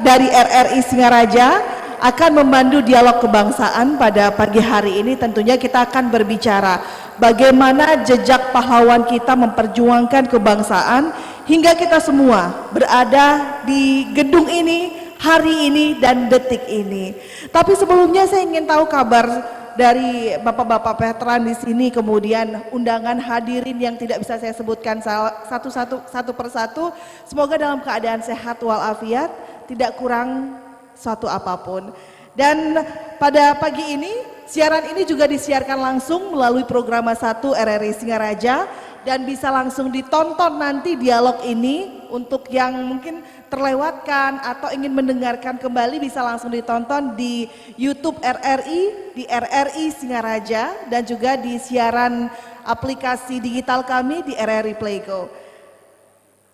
dari RRI Singaraja akan memandu dialog kebangsaan pada pagi hari ini. Tentunya kita akan berbicara bagaimana jejak pahlawan kita memperjuangkan kebangsaan hingga kita semua berada di gedung ini hari ini dan detik ini. Tapi sebelumnya saya ingin tahu kabar dari bapak-bapak veteran di sini, kemudian undangan hadirin yang tidak bisa saya sebutkan satu persatu. Semoga dalam keadaan sehat walafiat, tidak kurang suatu apapun. Dan pada pagi ini siaran ini juga disiarkan langsung melalui program 1 RRI Singaraja dan bisa langsung ditonton nanti dialog ini. Untuk yang mungkin terlewatkan atau ingin mendengarkan kembali bisa langsung ditonton di YouTube RRI, di RRI Singaraja dan juga di siaran aplikasi digital kami di RRI Playgo.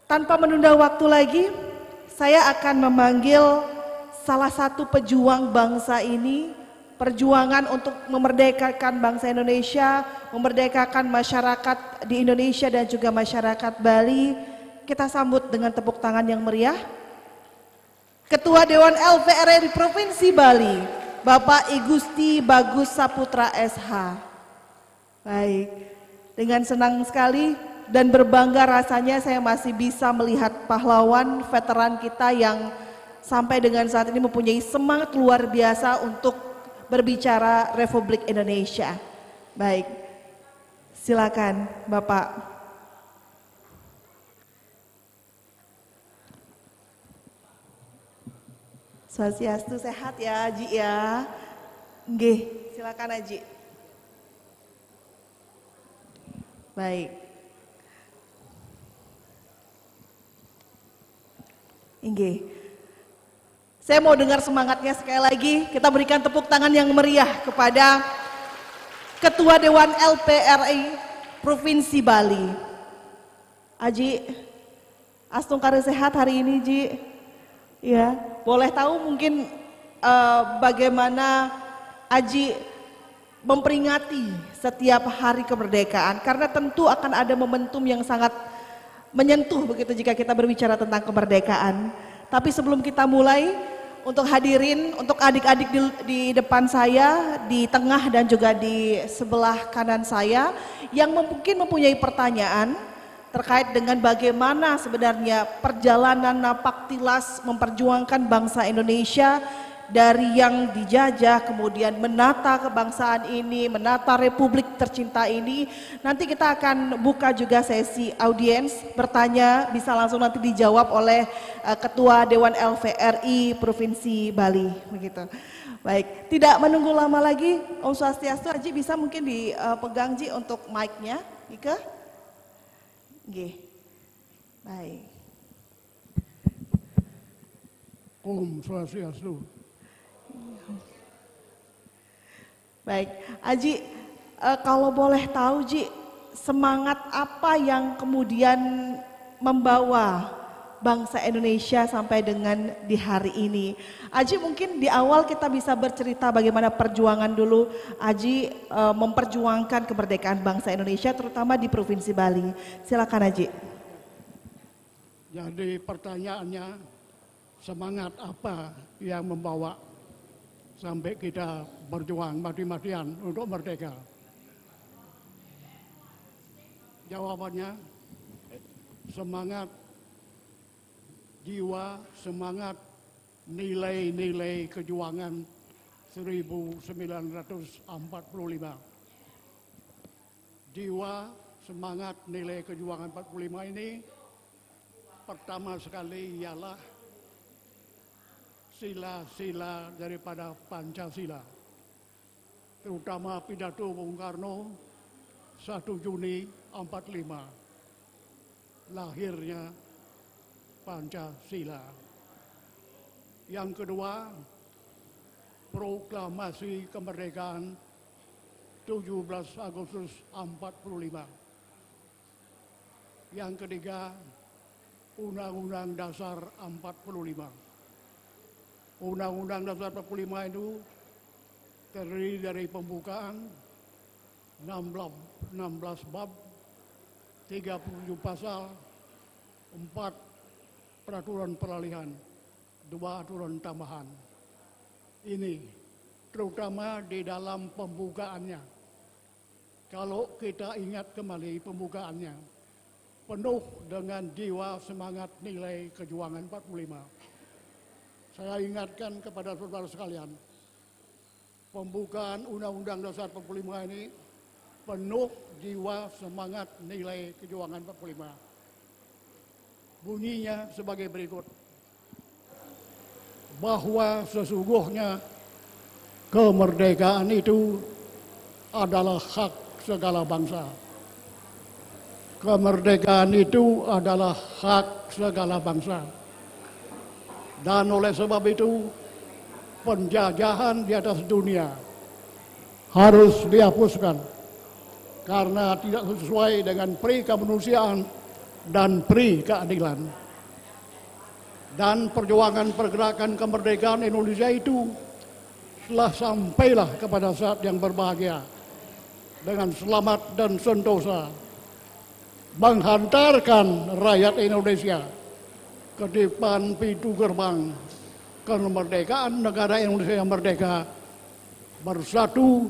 Tanpa menunda waktu lagi, saya akan memanggil salah satu pejuang bangsa ini, perjuangan untuk memerdekakan bangsa Indonesia, memerdekakan masyarakat di Indonesia dan juga masyarakat Bali. Kita sambut dengan tepuk tangan yang meriah Ketua Dewan LVRI Provinsi Bali, Bapak I Gusti Bagus Saputra SH. Baik, dengan senang sekali dan berbangga rasanya saya masih bisa melihat pahlawan veteran kita yang sampai dengan saat ini mempunyai semangat luar biasa untuk berbicara Republik Indonesia. Baik, silakan Bapak. Swastiastu, sehat ya Haji ya. Nggih, silakan Haji. Baik. Nggih. Saya mau dengar semangatnya sekali lagi. Kita berikan tepuk tangan yang meriah kepada Ketua Dewan LPRI Provinsi Bali. Haji, astung kare sehat hari ini Ji. Ya, boleh tahu mungkin bagaimana Aji memperingati setiap hari kemerdekaan, karena tentu akan ada momentum yang sangat menyentuh begitu jika kita berbicara tentang kemerdekaan. Tapi sebelum kita mulai, untuk hadirin, untuk adik-adik di depan saya, di tengah dan juga di sebelah kanan saya yang mungkin mempunyai pertanyaan terkait dengan bagaimana sebenarnya perjalanan napak tilas memperjuangkan bangsa Indonesia dari yang dijajah kemudian menata kebangsaan ini, menata republik tercinta ini. Nanti kita akan buka juga sesi audiens bertanya, bisa langsung nanti dijawab oleh Ketua Dewan LVRI Provinsi Bali begitu. Baik, tidak menunggu lama lagi, Om Swastiastu, Haji bisa mungkin dipegang Ji untuk mic-nya, Ike? Nggih. Baik. Om Swastiastu. Baik, Haji, kalau boleh tahu Ji, semangat apa yang kemudian membawa bangsa Indonesia sampai dengan di hari ini? Haji, mungkin di awal kita bisa bercerita bagaimana perjuangan dulu Haji memperjuangkan kemerdekaan bangsa Indonesia terutama di Provinsi Bali. Silakan Haji. Jadi pertanyaannya, semangat apa yang membawa sampai kita berjuang mati-matian untuk merdeka? Jawabannya, semangat jiwa, semangat nilai-nilai kejuangan 1945. Jiwa, semangat nilai kejuangan 45 ini pertama sekali ialah sila-sila daripada Pancasila, terutama pidato Bung Karno 1 Juni 45, lahirnya Pancasila. Yang kedua, proklamasi kemerdekaan 17 Agustus 45. Yang ketiga, Undang-Undang Dasar 45. Undang-Undang Dasar 45 itu terdiri dari pembukaan 16 bab, 37 pasal, 4 peraturan peralihan, dua aturan tambahan. Ini terutama di dalam pembukaannya. Kalau kita ingat kembali pembukaannya, penuh dengan jiwa semangat nilai kejuangan 45. Saya ingatkan kepada saudara sekalian, pembukaan Undang-Undang Dasar 45 ini penuh jiwa semangat nilai kejuangan 45. Bunyinya sebagai berikut, bahwa sesungguhnya kemerdekaan itu adalah hak segala bangsa. Kemerdekaan itu adalah hak segala bangsa. Dan oleh sebab itu, penjajahan di atas dunia harus dihapuskan karena tidak sesuai dengan pri kemanusiaan dan pri keadilan. Dan perjuangan pergerakan kemerdekaan Indonesia itu telah sampailah kepada saat yang berbahagia dengan selamat dan sentosa menghantarkan rakyat Indonesia ke depan pintu gerbang kemerdekaan negara Indonesia yang merdeka, bersatu,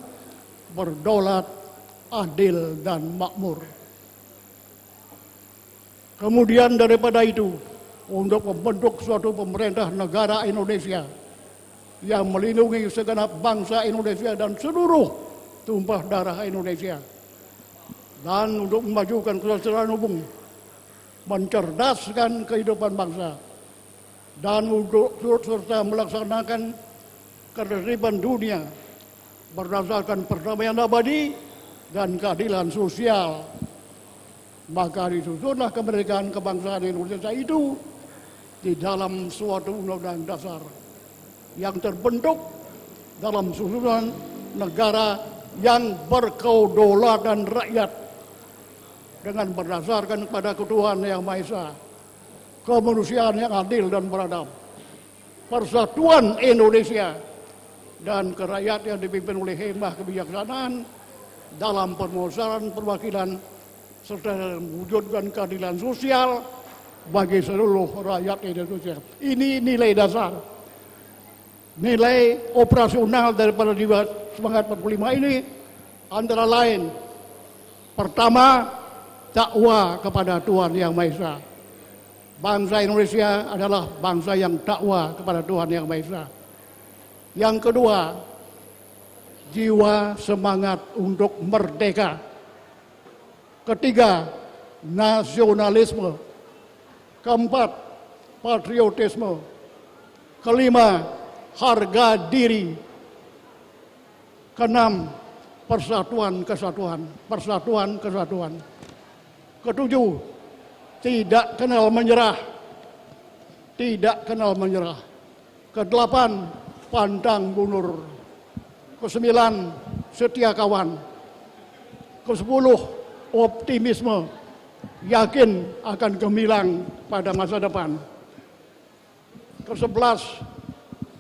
berdaulat, adil, dan makmur. Kemudian daripada itu, untuk membentuk suatu pemerintah negara Indonesia yang melindungi segenap bangsa Indonesia dan seluruh tumpah darah Indonesia, dan untuk memajukan kesejahteraan umum, mencerdaskan kehidupan bangsa, dan untuk turut serta melaksanakan ketertiban dunia berdasarkan perdamaian abadi dan keadilan sosial. Maka disusunlah kemerdekaan kebangsaan Indonesia itu di dalam suatu undang-undang dasar yang terbentuk dalam susunan negara yang berkedaulatan rakyat dengan berdasarkan kepada ketuhanan yang Maha Esa, kemanusiaan yang adil dan beradab, persatuan Indonesia, dan kerakyatan yang dipimpin oleh hikmah kebijaksanaan dalam permusyawaratan perwakilan serta mewujudkan keadilan sosial bagi seluruh rakyat Indonesia. Ini nilai dasar, nilai operasional daripada jiwa semangat 45 ini antara lain, pertama, dakwah kepada Tuhan Yang Maha Esa. Bangsa Indonesia adalah bangsa yang dakwah kepada Tuhan Yang Maha Esa. Yang kedua, jiwa semangat untuk merdeka. Ketiga, nasionalisme. Keempat, patriotisme. Kelima, harga diri. Keenam, persatuan kesatuan. Persatuan kesatuan. Ketujuh, tidak kenal menyerah. Tidak kenal menyerah. Kedelapan, pantang mundur. Kesembilan, setia kawan. Kesepuluh, optimisme. Yakin akan gemilang pada masa depan. Kesebelas,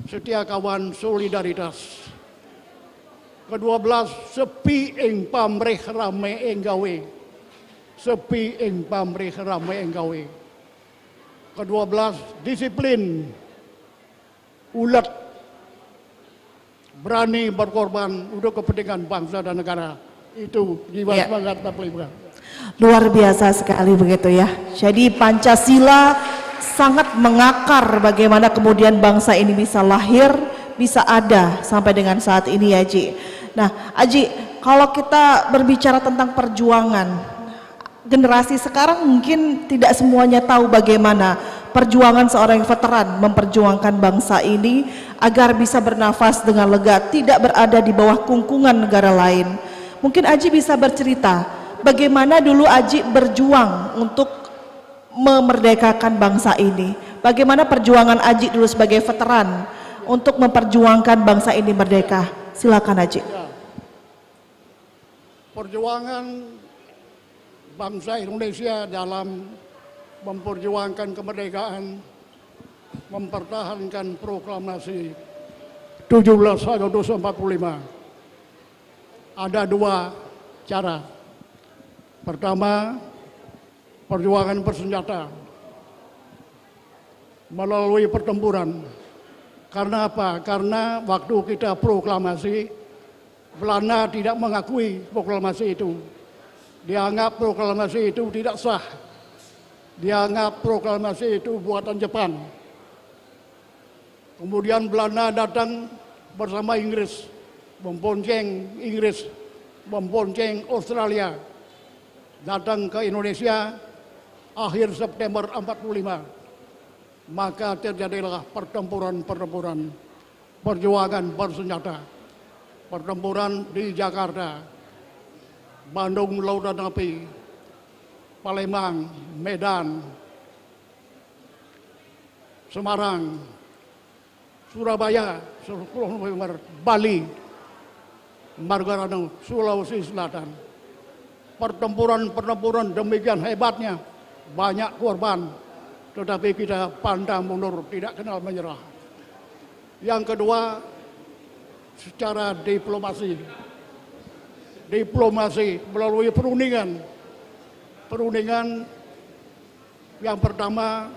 setia kawan solidaritas. Kedua-belas, sepi ing pamrih rame ing gawe. Sepi ing pamrih rame ing gawe. Kedua-belas, disiplin, ulet, berani berkorban untuk kepentingan bangsa dan negara. Itu jiwa semangat 45. Luar biasa sekali begitu ya. Jadi Pancasila sangat mengakar bagaimana kemudian bangsa ini bisa lahir, bisa ada sampai dengan saat ini ya Ji. Nah Aji, kalau kita berbicara tentang perjuangan, generasi sekarang mungkin tidak semuanya tahu bagaimana perjuangan seorang veteran memperjuangkan bangsa ini agar bisa bernafas dengan lega, tidak berada di bawah kungkungan negara lain. Mungkin Aji bisa bercerita bagaimana dulu Aji berjuang untuk memerdekakan bangsa ini. Bagaimana perjuangan Aji dulu sebagai veteran untuk memperjuangkan bangsa ini merdeka. Silakan Aji. Ya. Perjuangan bangsa Indonesia dalam memperjuangkan kemerdekaan, mempertahankan proklamasi 17 Agustus 45. Ada dua cara. Pertama, perjuangan bersenjata. melalui pertempuran. Karena apa? Karena waktu kita proklamasi, Belanda tidak mengakui proklamasi itu. Dianggap proklamasi itu tidak sah. Dianggap proklamasi itu buatan Jepang. Kemudian Belanda datang bersama Inggris, membonceng Inggris, membonceng Australia, datang ke Indonesia akhir September 45. Maka terjadilah pertempuran perjuangan bersenjata. Pertempuran di Jakarta, Bandung Lautan Api, Palembang, Medan, Semarang, Surabaya, 10 November, Bali, Margarano, Sulawesi Selatan. Pertempuran demikian hebatnya, banyak korban, tetapi kita pantang mundur, tidak kenal menyerah. Yang kedua, secara diplomasi melalui perundingan. Perundingan yang pertama,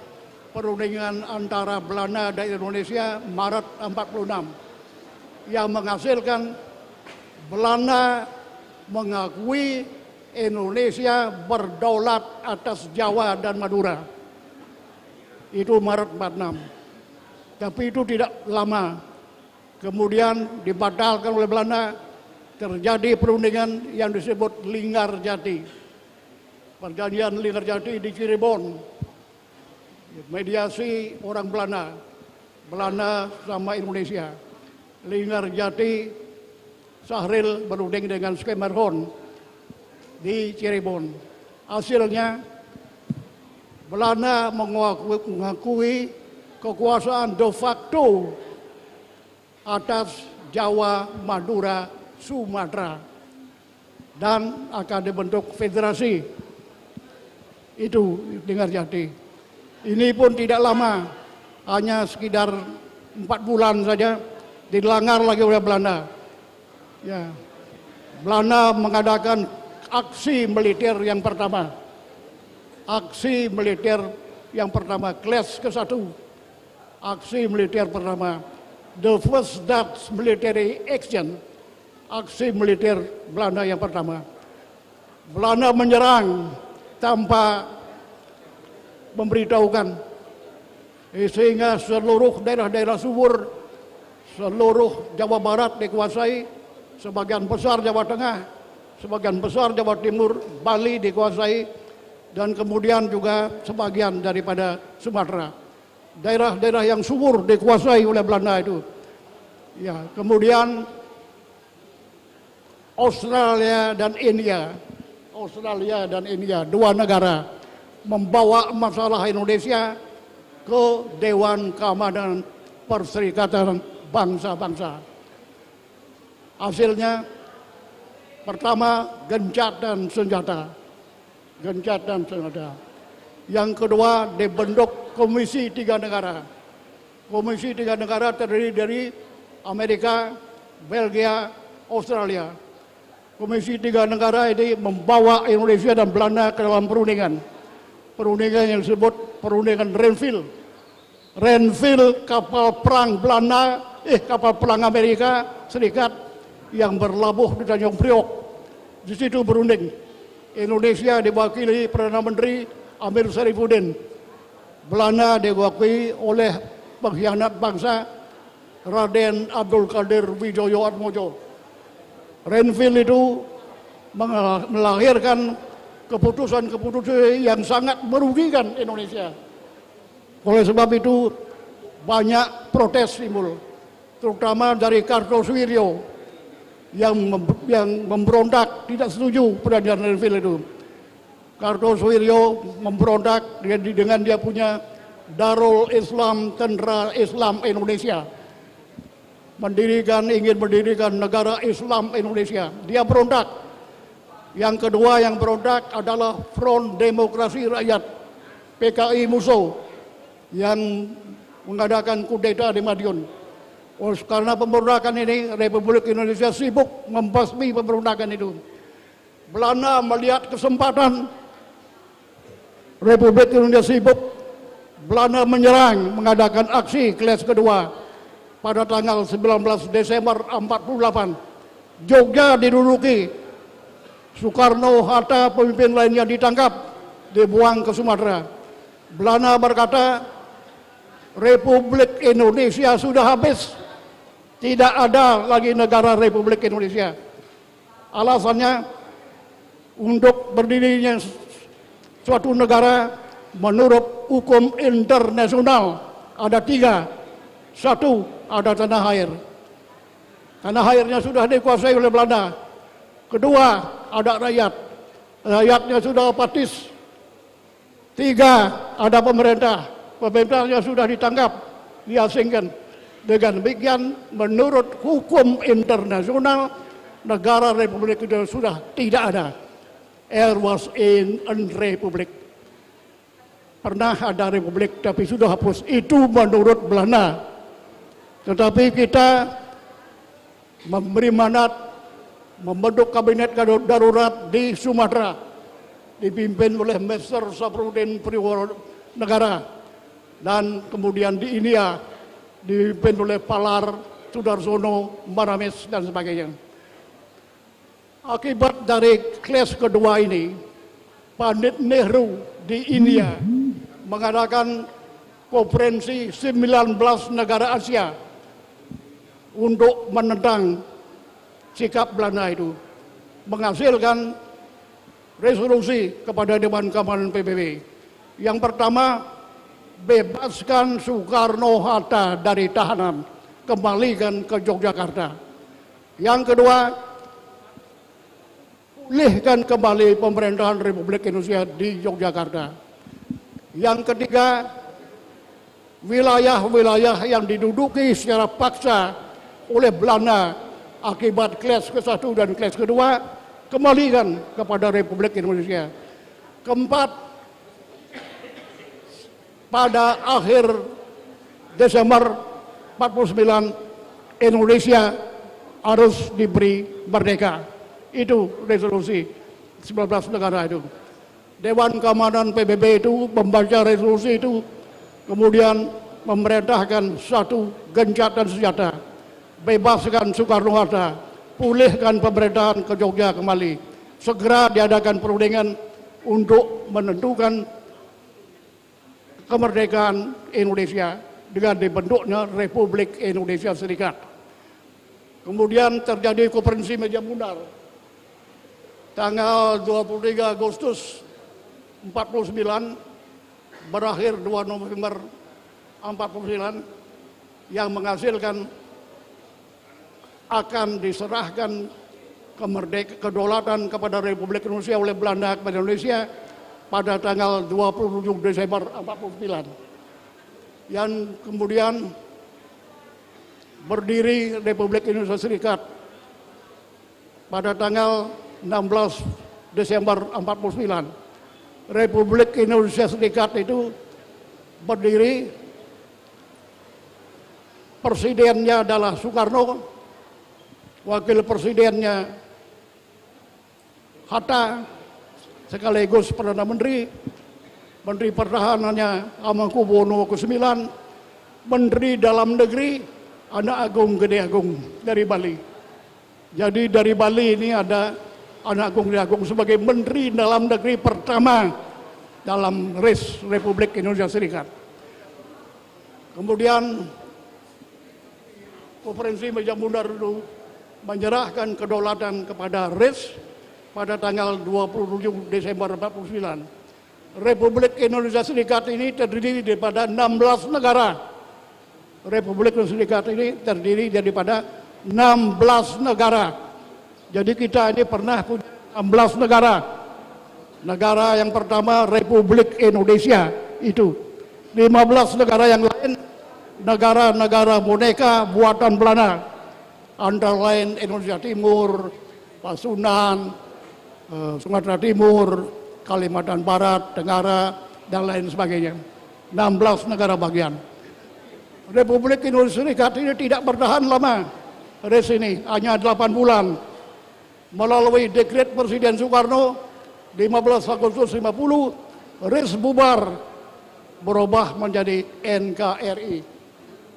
perundingan antara Belanda dan Indonesia Maret 46 yang menghasilkan Belanda mengakui Indonesia berdaulat atas Jawa dan Madura. Itu Maret 46. Tapi itu tidak lama. Kemudian dibatalkan oleh Belanda, terjadi perundingan yang disebut Linggarjati. Perjanjian Linggarjati di Cirebon. Mediasi orang Belanda sama Indonesia. Linggarjati, Sahril berunding dengan Skemerhorn di Cirebon. Hasilnya Belanda mengakui kekuasaan de facto atas Jawa, Madura, Sumatera, dan akan dibentuk federasi. Itu Linggarjati. Ini pun tidak lama, hanya sekitar 4 bulan saja dilanggar lagi oleh Belanda. Ya, Belanda mengadakan aksi militer yang pertama. Aksi militer yang pertama, Clash ke-1. Aksi militer pertama, the first Dutch military action. Aksi militer Belanda yang pertama. Belanda menyerang tanpa memberitahukan, sehingga seluruh daerah-daerah subur, seluruh Jawa Barat dikuasai, sebagian besar Jawa Tengah, sebagian besar Jawa Timur, Bali dikuasai, dan kemudian juga sebagian daripada Sumatera. Daerah-daerah yang subur dikuasai oleh Belanda itu. Ya, kemudian Australia dan India, dua negara membawa masalah Indonesia ke Dewan Keamanan Perserikatan Bangsa-Bangsa. Hasilnya pertama, gencatan senjata. Yang kedua, dibentuk Komisi 3 Negara. Komisi 3 Negara terdiri dari Amerika, Belgia, Australia. Komisi 3 Negara ini membawa Indonesia dan Belanda ke dalam perundingan. Perundingan yang disebut perundingan Renville. Renville, kapal perang Amerika Serikat yang berlabuh di Tanjung Priok. Di situ berunding. Indonesia diwakili Perdana Menteri Amir Syarifuddin. Belanda diwakili oleh pengkhianat bangsa Raden Abdul Qadir Wijoyo Atmojo. Renville itu melahirkan keputusan-keputusan yang sangat merugikan Indonesia. Oleh sebab itu banyak protes timbul, terutama dari Kartosuwiryo yang memberontak, tidak setuju perjanjian Renville itu. Kartosuwiryo memberontak dengan dia punya Darul Islam, Tentara Islam Indonesia, ingin mendirikan negara Islam Indonesia. Dia berontak. Yang kedua yang berontak adalah Front Demokrasi Rakyat, PKI Musuh, yang mengadakan kudeta di Madiun. Karena pemberontakan ini, Republik Indonesia sibuk membasmi pemberontakan itu. Belanda melihat kesempatan Republik Indonesia sibuk Belanda menyerang, mengadakan aksi kelas kedua pada tanggal 19 Desember 48. Jogja diduduki, Soekarno, Hatta, pemimpin lainnya ditangkap, dibuang ke Sumatera. Belanda berkata, Republik Indonesia sudah habis, tidak ada lagi negara Republik Indonesia. Alasannya, untuk berdirinya suatu negara menurut hukum internasional ada 3. 1, ada tanah air. Tanah airnya sudah dikuasai oleh Belanda. 2, ada rakyat. Rakyatnya sudah apatis. 3, ada pemerintah. Pemerintahnya sudah ditangkap, diasingkan. Dengan demikian, menurut hukum internasional, negara Republik Indonesia sudah tidak ada. There was in republic. Pernah ada republik, tapi sudah hapus. Itu menurut Belanda. Tetapi kita memberi mandat membentuk kabinet darurat di Sumatera, dipimpin oleh Mr. Saprudin Negara, dan kemudian di India dipimpin oleh Palar, Sudarsono, Maramis, dan sebagainya. Akibat dari kelas kedua ini, Pandit Nehru di India mengadakan konferensi 19 negara Asia untuk menentang sikap Belanda itu, menghasilkan resolusi kepada Dewan Keamanan PBB. Yang pertama, bebaskan Soekarno-Hatta dari tahanan, kembalikan ke Yogyakarta. Yang kedua, pulihkan kembali pemerintahan Republik Indonesia di Yogyakarta. Yang ketiga, wilayah-wilayah yang diduduki secara paksa oleh Belanda akibat kelas ke-1 dan kelas kedua, kembalikan kepada Republik Indonesia. Keempat, pada akhir Desember 49, Indonesia harus diberi merdeka. Itu resolusi 19 negara itu. Dewan Keamanan PBB itu membaca resolusi itu, kemudian memerintahkan satu gencatan senjata, bebaskan Soekarno-Hatta, pulihkan pemerintahan ke Jogja kembali. Segera diadakan perundingan untuk menentukan kemerdekaan Indonesia dengan dibentuknya Republik Indonesia Serikat. Kemudian terjadi konferensi meja bundar tanggal 23 Agustus 49, berakhir 2 November 49, yang menghasilkan akan diserahkan kedaulatan kepada Republik Indonesia oleh Belanda kepada Indonesia pada tanggal 27 Desember 49. Yang kemudian berdiri Republik Indonesia Serikat pada tanggal 16 Desember 49. Republik Indonesia Serikat itu berdiri, presidennya adalah Soekarno, wakil presidennya Hatta, sekaligus Perdana Menteri, Menteri Pertahanannya Hamengkubuwono ke-9, Menteri Dalam Negeri Anak Agung Gede Agung dari Bali. Jadi dari Bali ini ada Anak Agung Gede Agung sebagai Menteri Dalam Negeri pertama dalam Republik Indonesia Serikat. Kemudian konferensi meja bundar itu menyerahkan kedaulatan kepada RIS pada tanggal 27 Desember 49. Republik Indonesia Serikat ini terdiri daripada 16 negara. Republik Indonesia Serikat ini terdiri daripada 16 negara. Jadi kita ini pernah punya 16 negara. Negara yang pertama Republik Indonesia itu. 15 negara yang lain negara-negara boneka buatan Belanda. Antara lain Indonesia Timur, Pasundan, Sumatera Timur, Kalimantan Barat, Tenggara, dan lain sebagainya. 16 negara bagian. Republik Indonesia Serikat ini tidak bertahan lama. RIS ini hanya 8 bulan. Melalui dekret Presiden Soekarno 15 Agustus 50, RIS bubar berubah menjadi NKRI,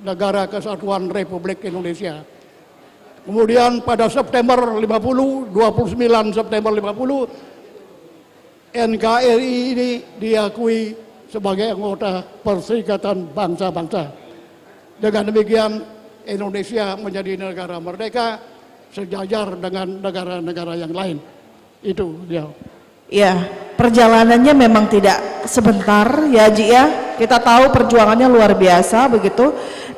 Negara Kesatuan Republik Indonesia. Kemudian pada September 50, 29 September 50, NKRI ini diakui sebagai anggota Perserikatan Bangsa-Bangsa. Dengan demikian Indonesia menjadi negara merdeka sejajar dengan negara-negara yang lain. Itu dia. Ya, perjalanannya memang tidak sebentar ya Haji ya. Kita tahu perjuangannya luar biasa begitu.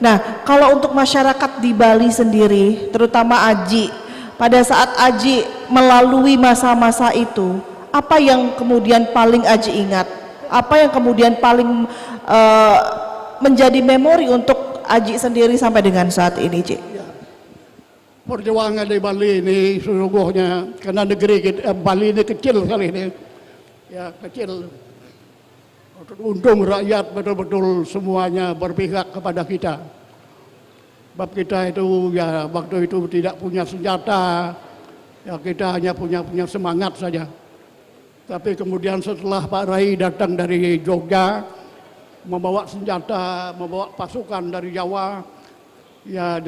Nah, kalau untuk masyarakat di Bali sendiri, terutama Aji, pada saat Aji melalui masa-masa itu, apa yang kemudian paling Aji ingat? Apa yang kemudian paling menjadi memori untuk Aji sendiri sampai dengan saat ini, Ci? Perjuangan di Bali ini sesungguhnya karena negeri kita, Bali ini kecil sekali ini, ya kecil. Untung rakyat betul-betul semuanya berpihak kepada kita. Sebab kita itu ya waktu itu tidak punya senjata, ya kita hanya punya semangat saja. Tapi kemudian setelah Pak Rai datang dari Jogja, membawa senjata, membawa pasukan dari Jawa, ya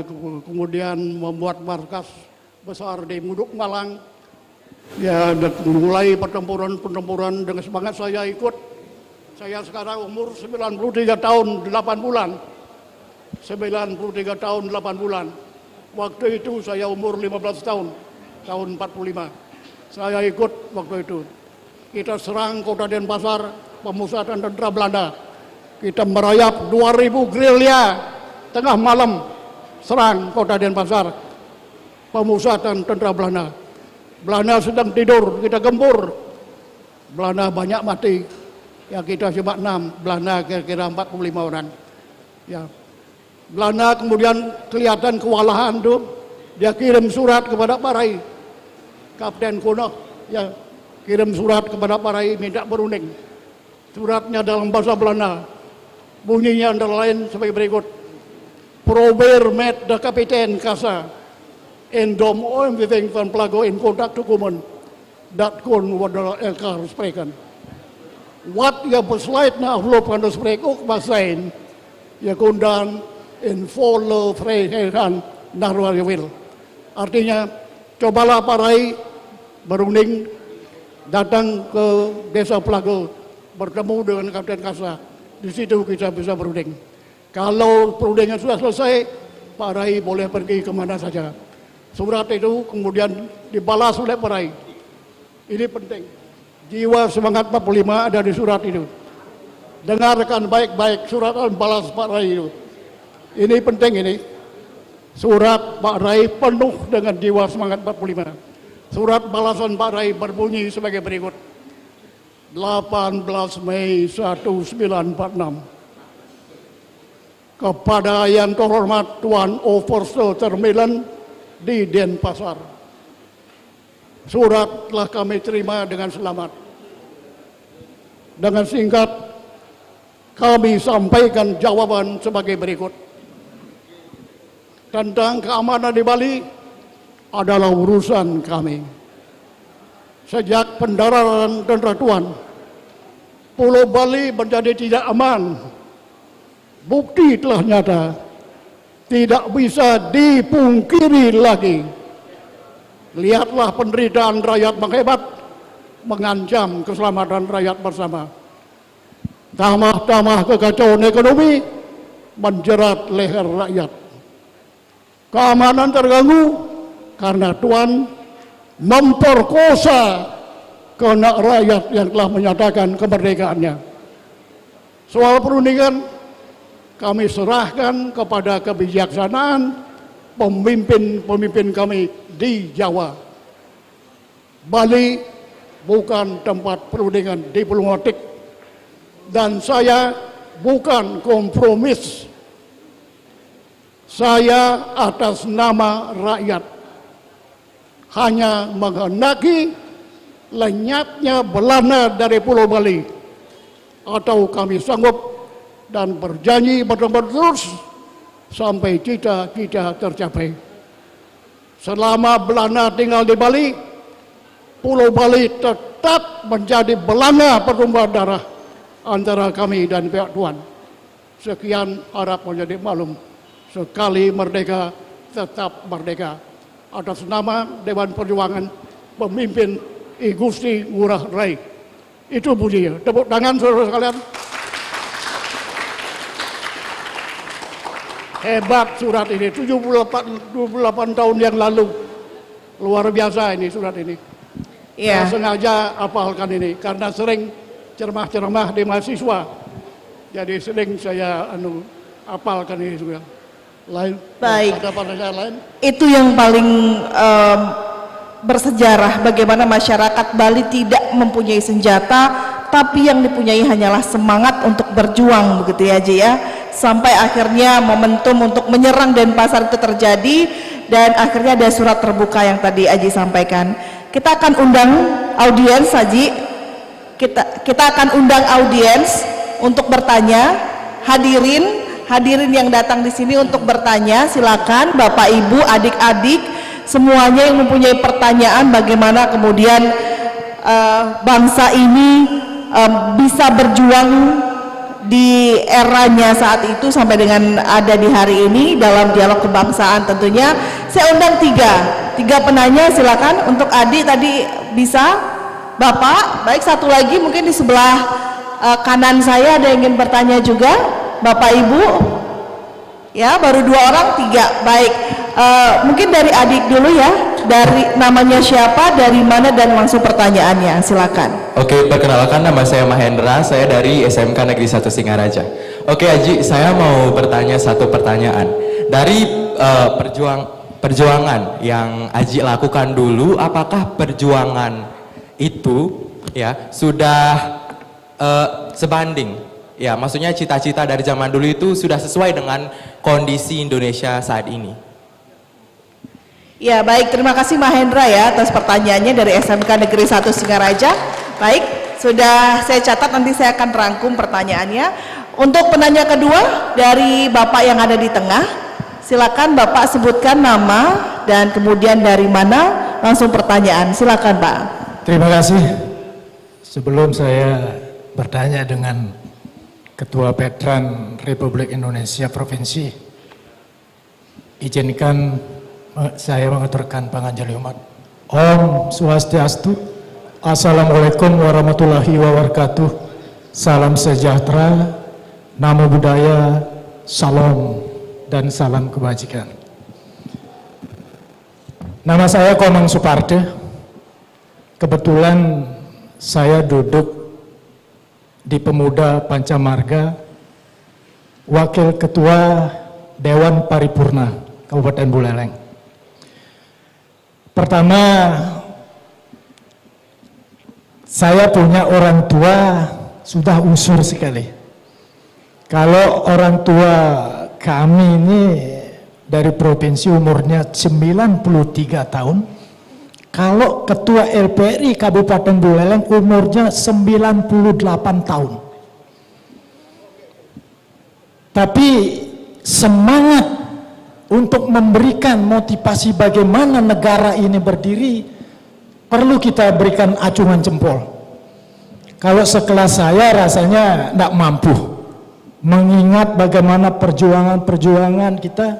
kemudian membuat markas besar di Muduk Malang, ya dan mulai pertempuran dengan semangat saya ikut. Saya sekarang umur 93 tahun 8 bulan. 93 tahun 8 bulan. Waktu itu saya umur 15 tahun, tahun 45. Saya ikut waktu itu. Kita serang kota Denpasar, pemusatan tentara Belanda. Kita merayap 2000 gerilya tengah malam serang kota Denpasar, pemusatan tentara Belanda. Belanda sedang tidur, kita gempur. Belanda banyak mati. Ya kita cuma 6, Belanda kira-kira 45 orang. Ya. Belanda kemudian kelihatan kewalahan tuh, dia kirim surat kepada Pak Rai, Kapten Kuno, ya kirim surat kepada Pak Rai minta berunding. Suratnya dalam bahasa Belanda, bunyinya antara lain sebagai berikut: Probeer met de kapitein Kassa en dom omgeving van Plago in contact te komen. Dat kon worden elkaar spreken. Wat je besluit na afloop van de gesprek ook mag zijn, je kon dan in volle vrijheid gaan naar waar je wil. Artinya, cobalah Pak Rai berunding, datang ke desa Plago, bertemu dengan Kapten Kassa. Di situ kita bisa berunding. Kalau perundingan sudah selesai, Pak Rai boleh pergi kemana saja. Surat itu kemudian dibalas oleh Pak Rai. Ini penting. Jiwa semangat 45 ada di surat itu. Dengarkan baik-baik surat balas Pak Rai itu. Ini penting ini. Surat Pak Rai penuh dengan jiwa semangat 45. Surat balasan Pak Rai berbunyi sebagai berikut. 18 Mei 1946. Kepada yang terhormat Tuan Overste Termilan di Denpasar. Surat telah kami terima dengan selamat. Dengan singkat, kami sampaikan jawaban sebagai berikut. Tentang keamanan di Bali adalah urusan kami. Sejak pendaratan tentara Tuan, Pulau Bali menjadi tidak aman. Bukti telah nyata, tidak bisa dipungkiri lagi. Lihatlah penderitaan rakyat menghebat, mengancam keselamatan rakyat bersama. Tamah-tamah kekacauan ekonomi menjerat leher rakyat. Keamanan terganggu karena Tuan memperkosa kehendak rakyat yang telah menyatakan kemerdekaannya. Soal perundingan kami serahkan kepada kebijaksanaan pemimpin-pemimpin kami di Jawa. Bali bukan tempat perundingan diplomatik dan saya bukan kompromis. Saya atas nama rakyat hanya menghendaki lenyapnya Belanda dari Pulau Bali, atau kami sanggup dan berjanji bertempur terus sampai cita-cita tercapai. Selama Belanda tinggal di Bali, Pulau Bali tetap menjadi Belanda pertumpahan darah. antara kami dan pihak Tuhan. Sekian harap menjadi maklum. Sekali merdeka, tetap merdeka. Atas nama Dewan Perjuangan, pemimpin I Gusti Ngurah Rai. Itu bunyinya. Tepuk tangan saudara sekalian. Hebat surat ini, 78 tahun yang lalu. Luar biasa ini surat ini. Iya. Saya sengaja hafalkan ini karena sering ceramah-ceramah di mahasiswa. Jadi sering saya hafalkan ini juga. Lain. Baik. Ada pertanyaan lain? Itu yang paling bersejarah, bagaimana masyarakat Bali tidak mempunyai senjata, tapi yang dipunyai hanyalah semangat untuk berjuang, begitu ya Ji ya. Sampai akhirnya momentum untuk menyerang Denpasar itu terjadi, dan akhirnya ada surat terbuka yang tadi Aji sampaikan. Kita akan undang audiens, Haji. Kita akan undang audiens untuk bertanya. Hadirin yang datang di sini untuk bertanya, silakan Bapak Ibu, adik-adik, semuanya yang mempunyai pertanyaan bagaimana kemudian bangsa ini bisa berjuang di eranya saat itu sampai dengan ada di hari ini dalam dialog kebangsaan. Tentunya saya undang tiga penanya, silakan. Untuk Adi tadi bisa, Bapak, baik, satu lagi mungkin di sebelah kanan saya ada yang ingin bertanya juga, Bapak Ibu. Ya, baru 2 orang, 3, baik. Mungkin dari adik dulu ya, dari namanya siapa, dari mana, dan langsung pertanyaannya, silakan. Oke, perkenalkan, nama saya Mahendra, saya dari SMK Negeri 1 Singaraja. Oke Aji, saya mau bertanya satu pertanyaan. Dari perjuangan yang Aji lakukan dulu, apakah perjuangan itu ya sudah sebanding? Ya, maksudnya cita-cita dari zaman dulu itu sudah sesuai dengan kondisi Indonesia saat ini. Ya, baik, terima kasih Mahendra ya atas pertanyaannya dari SMK Negeri 1 Singaraja. Baik, sudah saya catat, nanti saya akan rangkum pertanyaannya. Untuk penanya kedua dari Bapak yang ada di tengah, silakan Bapak sebutkan nama dan kemudian dari mana, langsung pertanyaan. Silakan Pak. Terima kasih. Sebelum saya bertanya dengan Ketua Veteran Republik Indonesia Provinsi, izinkan saya mengaturkan panganjali umat. Om Swastiastu, Assalamualaikum warahmatullahi wabarakatuh. Salam sejahtera, namo buddhaya, salam dan salam kebajikan. Nama saya Komang Suparde. Kebetulan saya duduk di Pemuda Pancamarga, Wakil Ketua Dewan Paripurna Kabupaten Buleleng. Pertama, saya punya orang tua sudah usur sekali. Kalau orang tua kami ini dari provinsi umurnya 93 tahun, kalau Ketua LPRI Kabupaten Buleleng umurnya 98 tahun. Tapi semangat untuk memberikan motivasi bagaimana negara ini berdiri, perlu kita berikan acungan jempol. Kalau sekelas saya rasanya tidak mampu mengingat bagaimana perjuangan kita,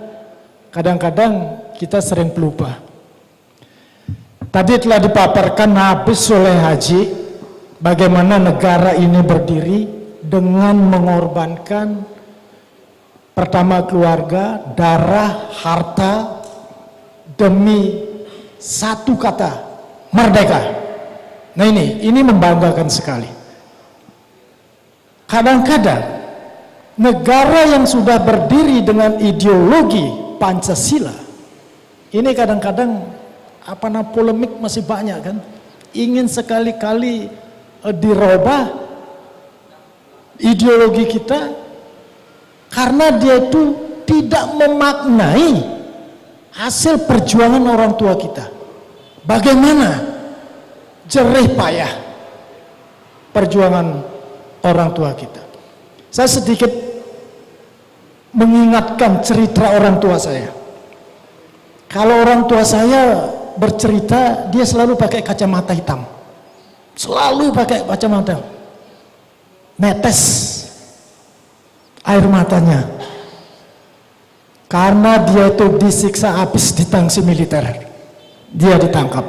kadang-kadang kita sering pelupa. Tadi telah dipaparkan habis oleh Haji bagaimana negara ini berdiri dengan mengorbankan pertama keluarga, darah, harta demi satu kata, merdeka. Nah ini membanggakan sekali. Kadang-kadang negara yang sudah berdiri dengan ideologi Pancasila ini kadang-kadang polemik masih banyak kan, ingin sekali-kali dirubah ideologi kita karena dia itu tidak memaknai hasil perjuangan orang tua kita. Bagaimana jerih payah perjuangan orang tua kita. Saya sedikit mengingatkan cerita orang tua saya. Kalau orang tua saya bercerita, dia selalu pakai kacamata hitam, selalu pakai kacamata. netes air matanya karena dia itu disiksa habis di tangsi militer. Dia ditangkap.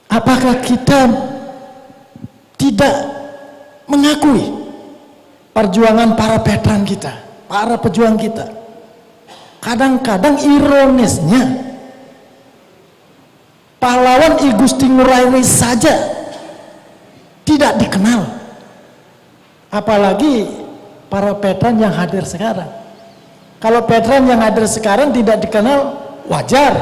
Apakah kita tidak mengakui perjuangan para veteran kita, para pejuang kita? Kadang-kadang ironisnya pahlawan I Gusti Ngurah Rai saja tidak dikenal, apalagi para veteran yang hadir sekarang. Kalau veteran yang hadir sekarang tidak dikenal, wajar,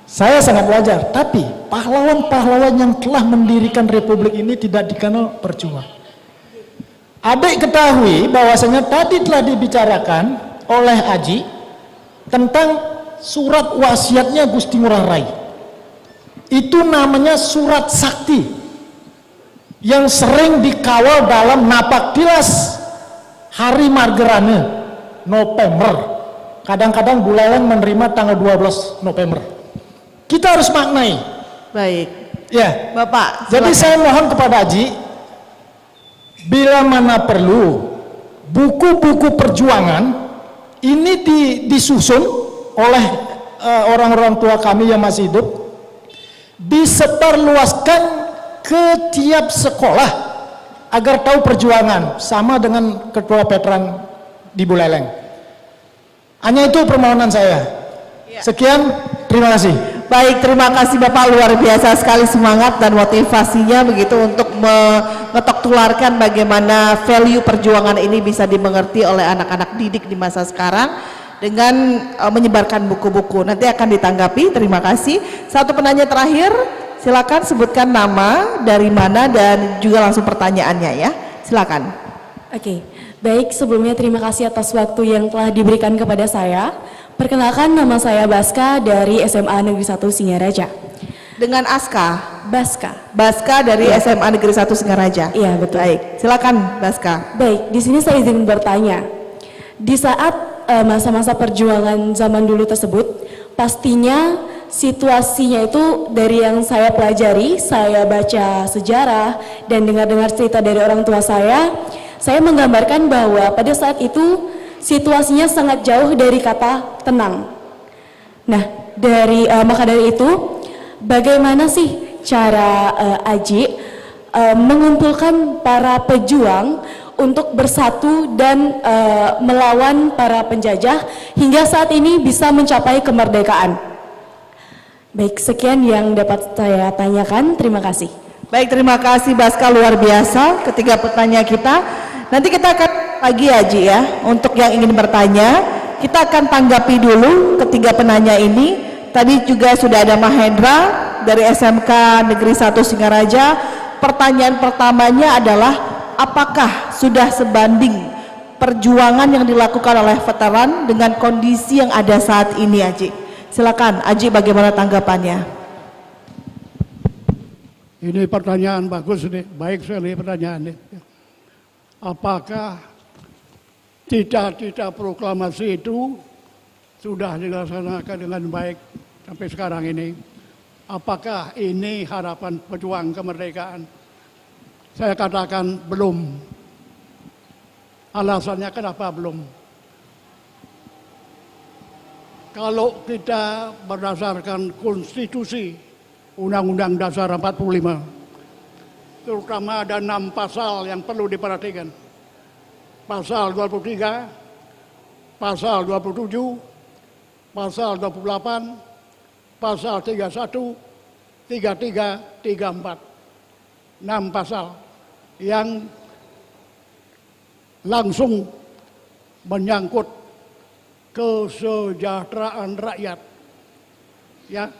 saya sangat wajar. Tapi pahlawan-pahlawan yang telah mendirikan republik ini tidak dikenal, percuma. Adik ketahui bahwasanya tadi telah dibicarakan oleh Aji tentang surat wasiatnya Gusti Ngurah Rai. Itu namanya surat sakti yang sering dikawal dalam napak tilas hari Margerane November. Kadang-kadang Buleleng menerima tanggal 12 November. Kita harus maknai. Baik. Ya, Bapak. jadi silakan. saya mohon kepada Aji, bila mana perlu buku-buku perjuangan ini disusun oleh orang-orang tua kami yang masih hidup, disebarluaskan ke tiap sekolah agar tahu perjuangan, sama dengan ketua veteran di Buleleng. Hanya itu permohonan saya. Sekian, terima kasih. Baik, terima kasih Bapak, luar biasa sekali semangat dan motivasinya begitu untuk mengetok tularkan bagaimana value perjuangan ini bisa dimengerti oleh anak-anak didik di masa sekarang dengan menyebarkan buku-buku. Nanti akan ditanggapi, terima kasih. Satu penanya terakhir, silakan sebutkan nama, dari mana, dan juga langsung pertanyaannya ya. Silakan. Oke, baik, sebelumnya terima kasih atas waktu yang telah diberikan kepada saya. Perkenalkan, nama saya Baska dari SMA Negeri 1 Singaraja. Dengan Aska? Baska. Baska dari SMA Negeri 1 Singaraja? Iya, betul. Baik, silakan Baska. Baik, di sini saya izin bertanya. Di saat masa-masa perjuangan zaman dulu tersebut, pastinya situasinya itu dari yang saya pelajari, saya baca sejarah dan dengar-dengar cerita dari orang tua saya menggambarkan bahwa pada saat itu situasinya sangat jauh dari kata tenang. Nah, maka dari itu, bagaimana sih cara Aji mengumpulkan para pejuang untuk bersatu dan melawan para penjajah hingga saat ini bisa mencapai kemerdekaan? Baik, sekian yang dapat saya tanyakan. Terima kasih. Baik, terima kasih Baska, luar biasa ketiga pertanyaan kita. Nanti kita akan lagi Aji ya, untuk yang ingin bertanya, kita akan tanggapi dulu ketiga penanya ini. Tadi juga sudah ada Mahendra dari SMK Negeri 1 Singaraja. Pertanyaan pertamanya adalah, apakah sudah sebanding perjuangan yang dilakukan oleh veteran dengan kondisi yang ada saat ini, Aji? Silakan, Aji, bagaimana tanggapannya? Ini pertanyaan bagus nih, baik sekali pertanyaan ini. Apakah cita-cita proklamasi itu sudah dilaksanakan dengan baik sampai sekarang ini? Apakah ini harapan pejuang kemerdekaan? Saya katakan belum. Alasannya kenapa belum? Kalau kita berdasarkan konstitusi Undang-Undang Dasar 45, terutama ada 6 pasal yang perlu diperhatikan. Pasal 23, pasal 27, pasal 28, pasal 31, 33, 34. 6 pasal yang langsung menyangkut kesejahteraan rakyat. Ya,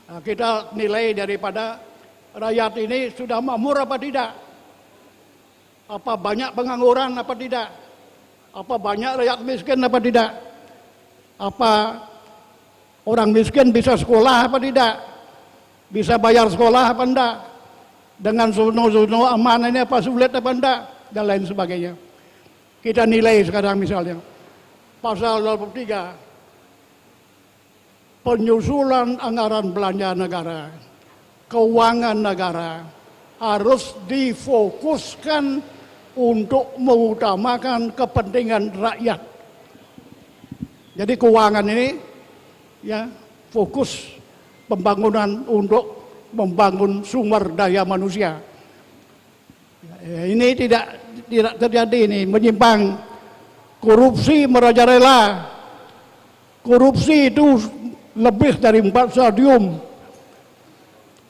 nah, kita nilai daripada rakyat ini sudah makmur apa tidak? Apa banyak pengangguran apa tidak? Apa banyak rakyat miskin apa tidak? Apa orang miskin bisa sekolah apa tidak? Bisa bayar sekolah apa enggak? Dengan zona-zona aman ini apa sulit apa enggak? Dan lain sebagainya. Kita nilai sekarang misalnya. Pasal 23. Penyusulan anggaran belanja negara. Keuangan negara harus difokuskan untuk mengutamakan kepentingan rakyat. Jadi keuangan ini ya fokus pembangunan untuk membangun sumber daya manusia. Ya, ini tidak terjadi ini menyimpang, korupsi merajalela. Korupsi itu lebih dari 4 stadium.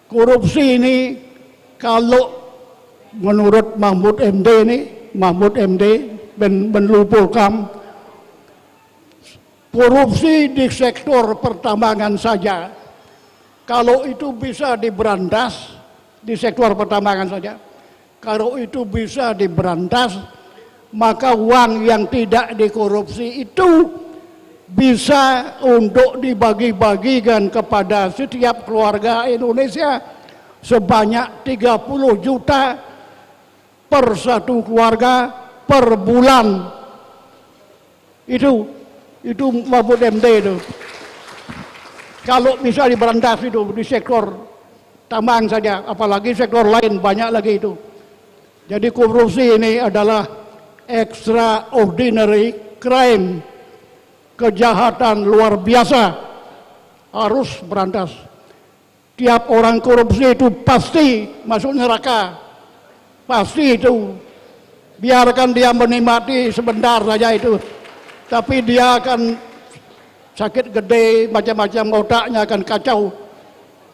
Korupsi ini kalau menurut Mahfud MD Menlu Polkam, korupsi di sektor pertambangan saja, kalau itu bisa diberantas di sektor pertambangan saja, kalau itu bisa diberantas, maka uang yang tidak dikorupsi itu bisa untuk dibagi-bagikan kepada setiap keluarga Indonesia sebanyak 30 juta per satu keluarga per bulan. Itu Mahfud MD itu. Kalau bisa diberantas itu di sektor tambang saja, apalagi sektor lain banyak lagi itu. Jadi korupsi ini adalah extraordinary crime, kejahatan luar biasa, harus berantas. Tiap orang korupsi itu pasti masuk neraka, pasti itu. Biarkan dia menikmati sebentar saja itu, tapi dia akan sakit gede, macam-macam, otaknya akan kacau,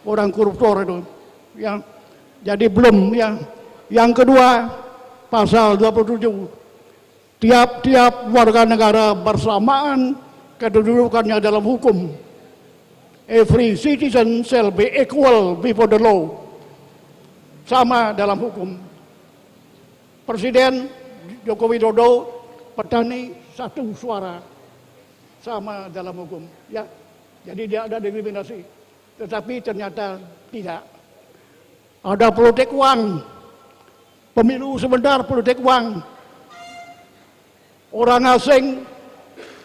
orang koruptor itu. Ya, jadi belum ya. Yang kedua, pasal 27, tiap-tiap warga negara bersamaan kedudukannya dalam hukum. Every citizen shall be equal before the law. Sama dalam hukum. Presiden Joko Widodo, petani 1 suara. Sama dalam hukum. Ya, jadi dia ada diskriminasi. Tetapi ternyata tidak. Ada politik uang. Pemilu sebentar politik uang. Orang asing,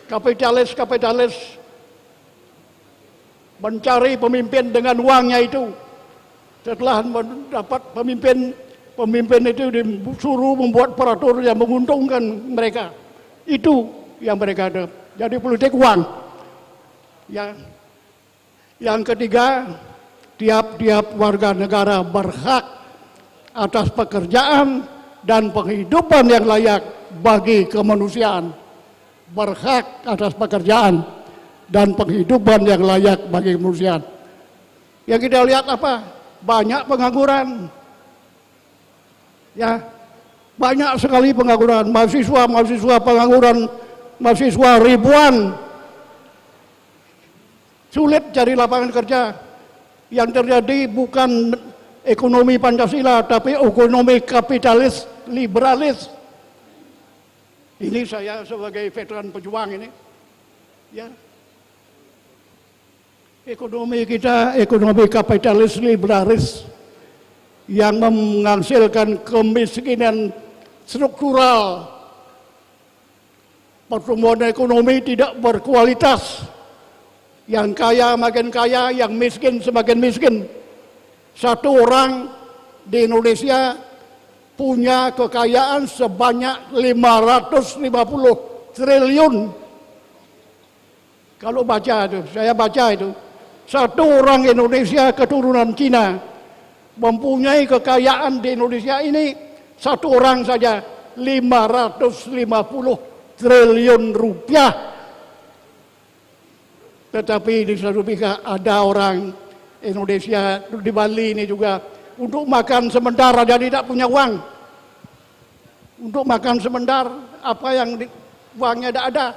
kapitalis mencari pemimpin dengan uangnya itu. Setelah mendapat pemimpin itu disuruh membuat peraturan yang menguntungkan mereka. Itu yang mereka ada. Jadi politik uang. Ya. Yang ketiga, tiap-tiap warga negara berhak atas pekerjaan dan penghidupan yang layak bagi kemanusiaan. Berhak atas pekerjaan dan penghidupan yang layak bagi kemanusiaan. Yang kita lihat apa? Banyak pengangguran. Ya, banyak sekali pengangguran. Mahasiswa pengangguran, mahasiswa ribuan. Sulit cari lapangan kerja. Yang terjadi bukan ekonomi Pancasila, tapi ekonomi kapitalis, liberalis. Ini saya sebagai veteran pejuang ini. Ya. Ekonomi kita, ekonomi kapitalis liberalis yang menghasilkan kemiskinan struktural. Pertumbuhan ekonomi tidak berkualitas. Yang kaya makin kaya, yang miskin semakin miskin. Satu orang di Indonesia punya kekayaan sebanyak 550 triliun. Kalau baca itu, saya baca itu. Satu orang Indonesia keturunan Cina mempunyai kekayaan di Indonesia ini, satu orang saja 550 triliun rupiah. Tetapi di satu pihak ada orang Indonesia di Bali ini juga untuk makan sebentar aja tidak punya uang. Untuk makan sebentar apa yang uangnya tidak ada.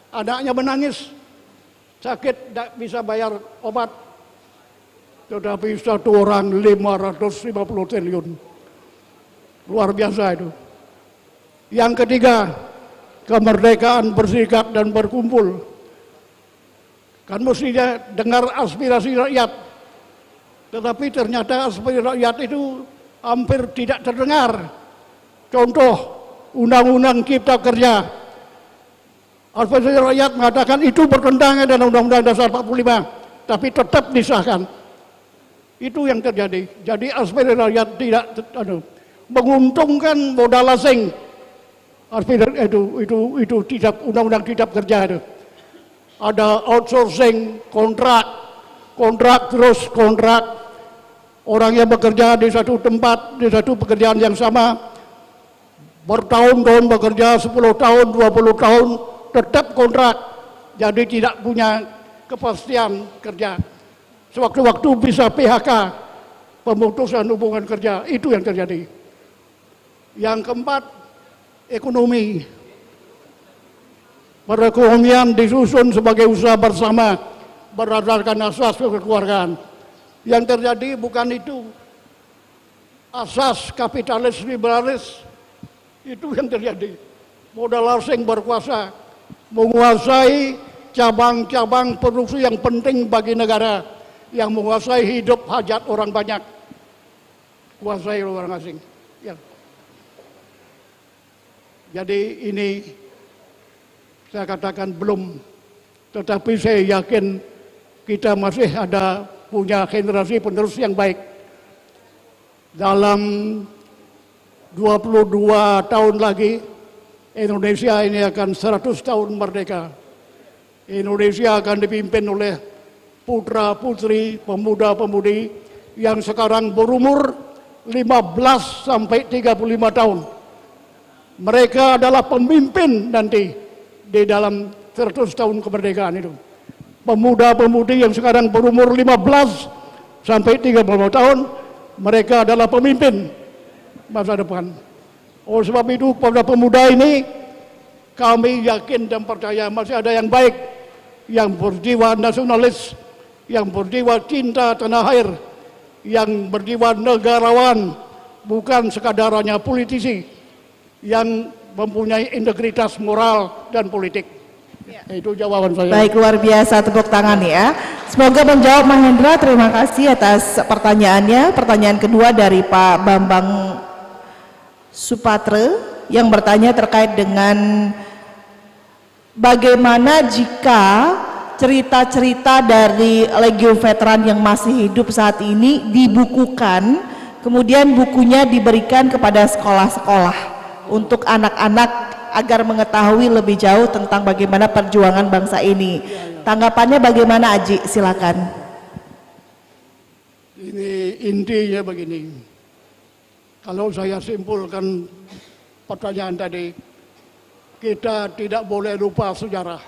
Anaknya menangis, sakit tidak bisa bayar obat. Tetapi satu orang 550 triliun. Luar biasa itu. Yang ketiga, kemerdekaan berserikat dan berkumpul. Kan mestinya dengar aspirasi rakyat. Tetapi ternyata aspirasi rakyat itu hampir tidak terdengar. Contoh, Undang-Undang Cipta Kerja. Aspirasi rakyat mengatakan itu bertentangan dengan Undang-Undang Dasar 45, tapi tetap disahkan. Itu yang terjadi. Jadi aspirasi rakyat tidak menguntungkan modal asing. Aspirasi itu tidak, undang-undang tidak kerja itu. Ada outsourcing, kontrak terus kontrak. Orang yang bekerja di satu tempat, di satu pekerjaan yang sama, bertahun-tahun bekerja, 10 tahun, 20 tahun, tetap kontrak. Jadi tidak punya kepastian kerja. Sewaktu-waktu bisa PHK, pemutusan hubungan kerja, itu yang terjadi. Yang keempat, ekonomi. Perekonomian disusun sebagai usaha bersama, berdasarkan asas kekeluargaan. Yang terjadi bukan itu. Asas kapitalis liberalis, itu yang terjadi. Modal asing berkuasa, menguasai cabang-cabang produksi yang penting bagi negara, yang menguasai hidup hajat orang banyak, kuasai orang asing. Ya. Jadi ini saya katakan belum, tetapi saya yakin kita masih ada punya generasi penerus yang baik. Dalam 22 tahun lagi Indonesia ini akan 100 tahun merdeka. Indonesia akan dipimpin oleh putra-putri, pemuda-pemudi yang sekarang berumur 15 sampai 35 tahun. Mereka adalah pemimpin nanti di dalam 100 tahun kemerdekaan itu. Pemuda-pemudi yang sekarang berumur 15 sampai 35 tahun, mereka adalah pemimpin masa depan. Oleh sebab itu, pada pemuda ini kami yakin dan percaya masih ada yang baik, yang berjiwa nasionalis, yang berjiwa cinta tanah air, yang berjiwa negarawan, bukan sekadar hanya politisi, yang mempunyai integritas moral dan politik. Itu jawaban saya. Baik, luar biasa, tepuk tangan ya. Semoga menjawab Mahendra. Terima kasih atas pertanyaannya. Pertanyaan kedua dari Pak Bambang Supatre yang bertanya terkait dengan bagaimana jika cerita-cerita dari Legio Veteran yang masih hidup saat ini dibukukan, kemudian bukunya diberikan kepada sekolah-sekolah untuk anak-anak agar mengetahui lebih jauh tentang bagaimana perjuangan bangsa ini. Tanggapannya bagaimana, Aji? Silakan. Ini intinya begini. Kalau saya simpulkan pertanyaan tadi, kita tidak boleh lupa sejarah.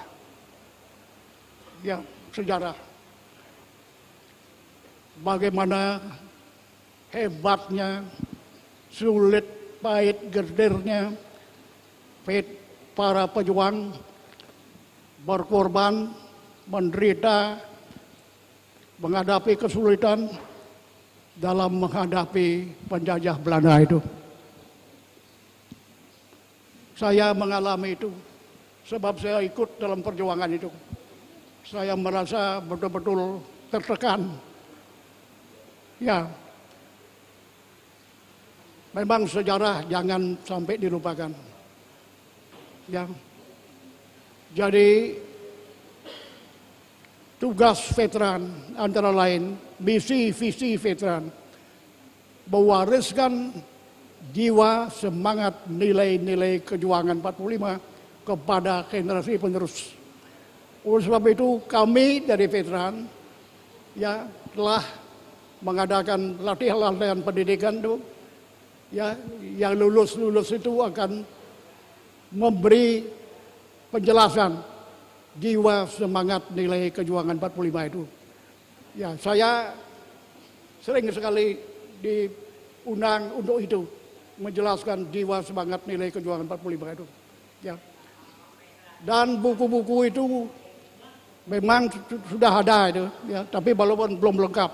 Ya, sejarah. Bagaimana hebatnya, sulit, pahit, gerdirnya para pejuang berkorban, menderita, menghadapi kesulitan dalam menghadapi penjajah Belanda itu. Saya mengalami itu, sebab saya ikut dalam perjuangan itu. Saya merasa betul-betul tertekan. Ya, memang sejarah jangan sampai dilupakan. Ya, jadi tugas veteran antara lain misi visi veteran mewariskan jiwa, semangat, nilai-nilai kejuangan 45 kepada generasi penerus. Oleh sebab itu kami dari veteran ya telah mengadakan latihan pendidikan itu, ya, yang lulus itu akan memberi penjelasan jiwa, semangat, nilai kejuangan 45 itu. Ya, saya sering sekali diundang untuk itu, menjelaskan jiwa, semangat, nilai kejuangan 45 itu. Ya. Dan buku-buku itu memang sudah ada itu, ya, tapi walaupun belum lengkap.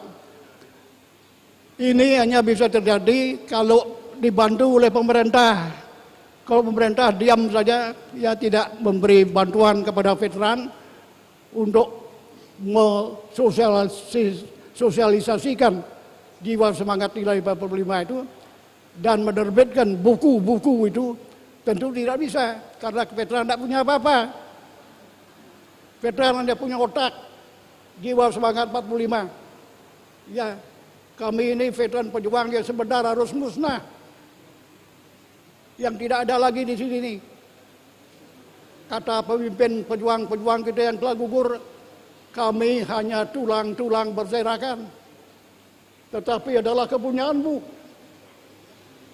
Ini hanya bisa terjadi kalau dibantu oleh pemerintah. Kalau pemerintah diam saja, ya tidak memberi bantuan kepada veteran untuk sosialisasikan jiwa, semangat, nilai 45 itu dan menerbitkan buku-buku itu, tentu tidak bisa karena veteran tidak punya apa-apa. Veteran hanya punya otak, jiwa, semangat 45. Ya, Kami ini veteran pejuang yang sebenarnya harus musnah. Yang tidak ada lagi di sini nih. Kata pemimpin pejuang-pejuang kita yang telah gugur, kami hanya tulang-tulang berserakan. Tetapi adalah kepunyaanmu.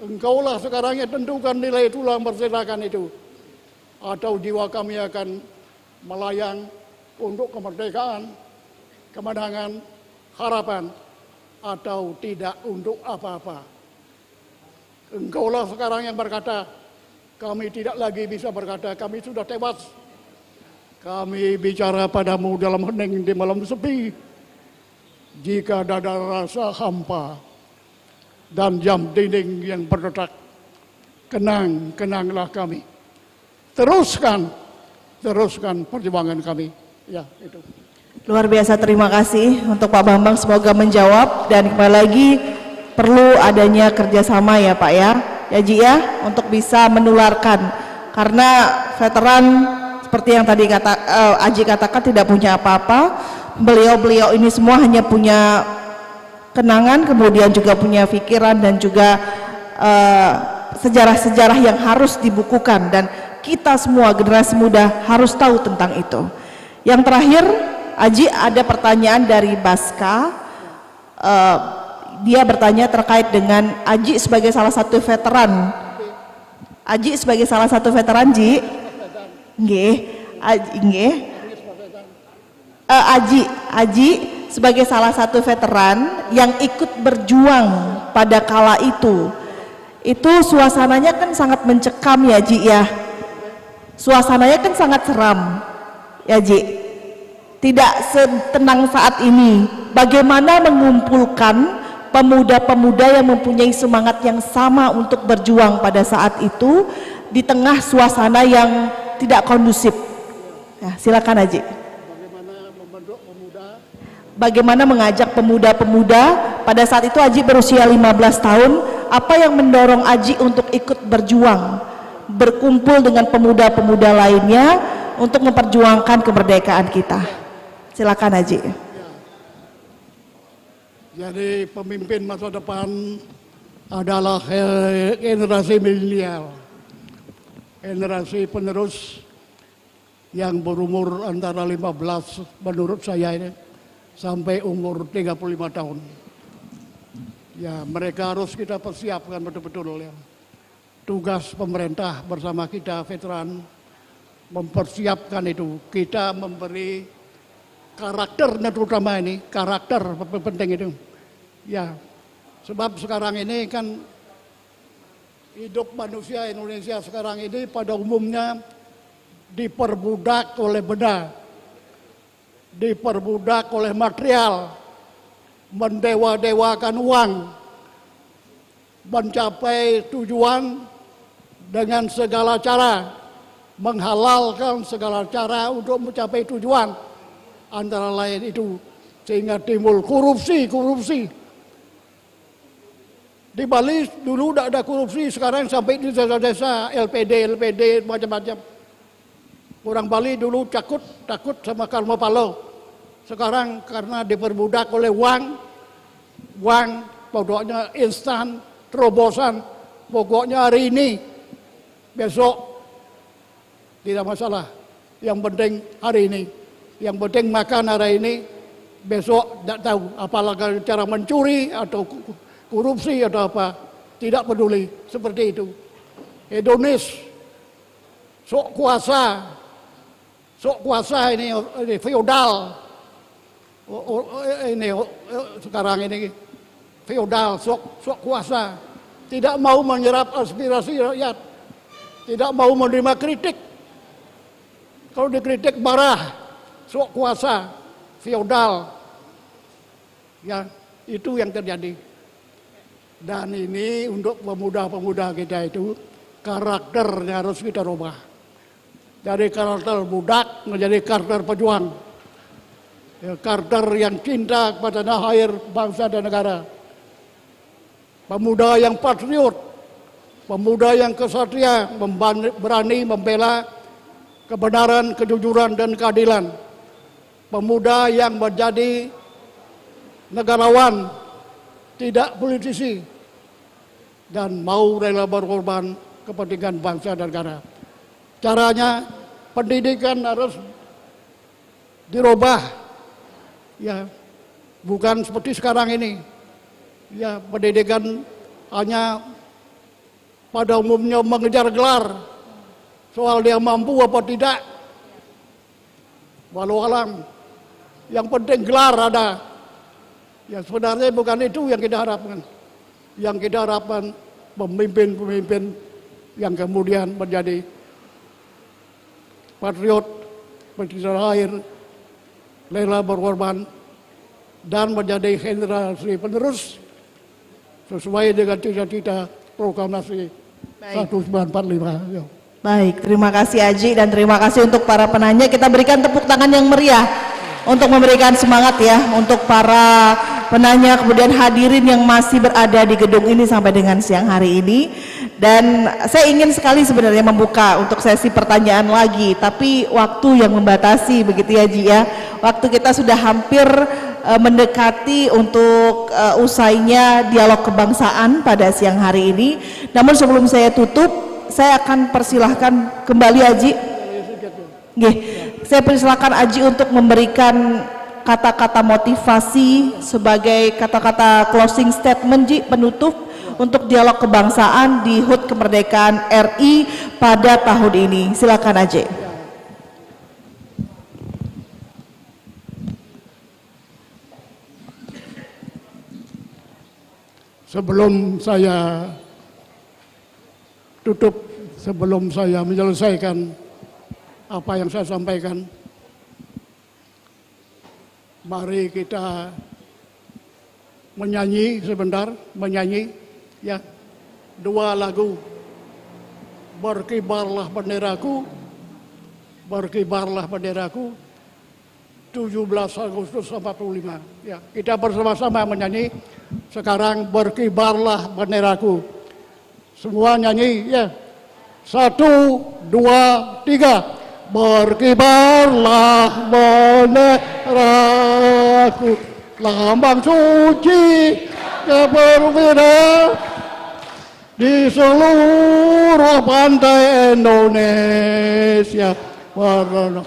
Engkaulah sekarang yang tentukan nilai tulang berserakan itu. Atau jiwa kami akan melayang untuk kemerdekaan, kemenangan, harapan, atau tidak untuk apa-apa. Engkaulah sekarang yang berkata, kami tidak lagi bisa berkata, kami sudah tewas. Kami bicara padamu dalam hening di malam sepi. Jika dada rasa hampa dan jam dinding yang berdetak, kenanglah kami. Teruskan perjuangan kami. Ya, itu. Luar biasa, terima kasih untuk Pak Bambang, semoga menjawab. Dan kembali lagi perlu adanya kerjasama ya Pak ya Ji ya, untuk bisa menularkan, karena veteran seperti yang tadi Aji katakan tidak punya apa-apa. Beliau ini semua hanya punya kenangan, kemudian juga punya pikiran dan juga sejarah-sejarah yang harus dibukukan, dan kita semua generasi muda harus tahu tentang itu. Yang terakhir, Aji, ada pertanyaan dari Baska. Dia bertanya terkait dengan Aji sebagai salah satu veteran. Aji sebagai salah satu veteran, Ji. Aji sebagai salah satu veteran yang ikut berjuang pada kala itu suasananya kan sangat mencekam ya Ji ya. Suasananya kan sangat seram ya Ji. Tidak setenang saat ini. Bagaimana mengumpulkan pemuda-pemuda yang mempunyai semangat yang sama untuk berjuang pada saat itu di tengah suasana yang tidak kondusif. Ya, silakan Aji. Bagaimana mengajak pemuda-pemuda pada saat itu Aji berusia 15 tahun, apa yang mendorong Aji untuk ikut berjuang, berkumpul dengan pemuda-pemuda lainnya untuk memperjuangkan kemerdekaan kita. Silakan Aji. Jadi pemimpin masa depan adalah generasi milenial, generasi penerus yang berumur antara 15 menurut saya ini sampai umur 35 tahun. Ya, mereka harus kita persiapkan betul-betul ya. Tugas pemerintah bersama kita veteran mempersiapkan itu. Kita memberi karakter, terutama ini karakter penting itu. Ya, sebab sekarang ini kan hidup manusia Indonesia sekarang ini pada umumnya diperbudak oleh benda, diperbudak oleh material, mendewa-dewakan uang, mencapai tujuan dengan segala cara, menghalalkan segala cara untuk mencapai tujuan, antara lain itu, sehingga timbul korupsi. Di Bali dulu tidak ada korupsi, sekarang sampai di desa-desa, LPD macam-macam. Orang Bali dulu takut sama Karma Palo. Sekarang karena diperbudak oleh uang pokoknya instan, terobosan, pokoknya hari ini, besok tidak masalah. Yang penting hari ini, yang penting makan hari ini, besok tidak tahu apalagi cara mencuri atau korupsi atau apa, tidak peduli, seperti itu. Hedonis, sok kuasa ini feodal, ini sekarang ini feodal, sok kuasa, tidak mau menyerap aspirasi rakyat, tidak mau menerima kritik. Kalau dikritik marah, sok kuasa, feodal. Ya, itu yang terjadi. Dan ini untuk pemuda-pemuda kita itu karakternya harus kita rubah. Dari karakter budak menjadi karakter pejuang. Ya, karakter yang cinta kepada tanah air, bangsa dan negara. Pemuda yang patriot, pemuda yang kesatria, berani membela kebenaran, kejujuran dan keadilan. Pemuda yang menjadi negarawan tidak politisi, dan mau rela berkorban kepentingan bangsa dan negara. Caranya pendidikan harus dirubah, ya, bukan seperti sekarang ini. Ya, pendidikan hanya pada umumnya mengejar gelar, soal dia mampu apa tidak. Walau alam, yang penting gelar ada. Ya, sebenarnya bukan itu yang kita harapkan. Yang kita harapkan pemimpin-pemimpin yang kemudian menjadi patriot, pencinta air, rela berkorban, dan menjadi generasi penerus sesuai dengan cita-cita proklamasi 1945. Ya. Baik, terima kasih Aji dan terima kasih untuk para penanya. Kita berikan tepuk tangan yang meriah untuk memberikan semangat ya untuk para penanya, kemudian hadirin yang masih berada di gedung ini sampai dengan siang hari ini. Dan saya ingin sekali sebenarnya membuka untuk sesi pertanyaan lagi, tapi waktu yang membatasi begitu ya Ji ya. Waktu kita sudah hampir mendekati untuk usainya dialog kebangsaan pada siang hari ini. Namun sebelum saya tutup, saya akan persilahkan kembali Aji. Nggih, saya persilahkan Aji untuk memberikan kata-kata motivasi sebagai kata-kata closing statement Ji, penutup untuk dialog kebangsaan di HUT Kemerdekaan RI pada tahun ini. Silakan Aji. Sebelum saya tutup, sebelum saya menyelesaikan apa yang saya sampaikan, mari kita menyanyi sebentar, menyanyi ya dua lagu. Berkibarlah benderaku, berkibarlah benderaku, 17 Agustus 45. Ya, kita bersama-sama menyanyi. Sekarang berkibarlah benderaku. Semua nyanyi ya. 1, 2, 3. Berkibarlah benderaku, lambang suci keperwira di seluruh pantai Indonesia. Warna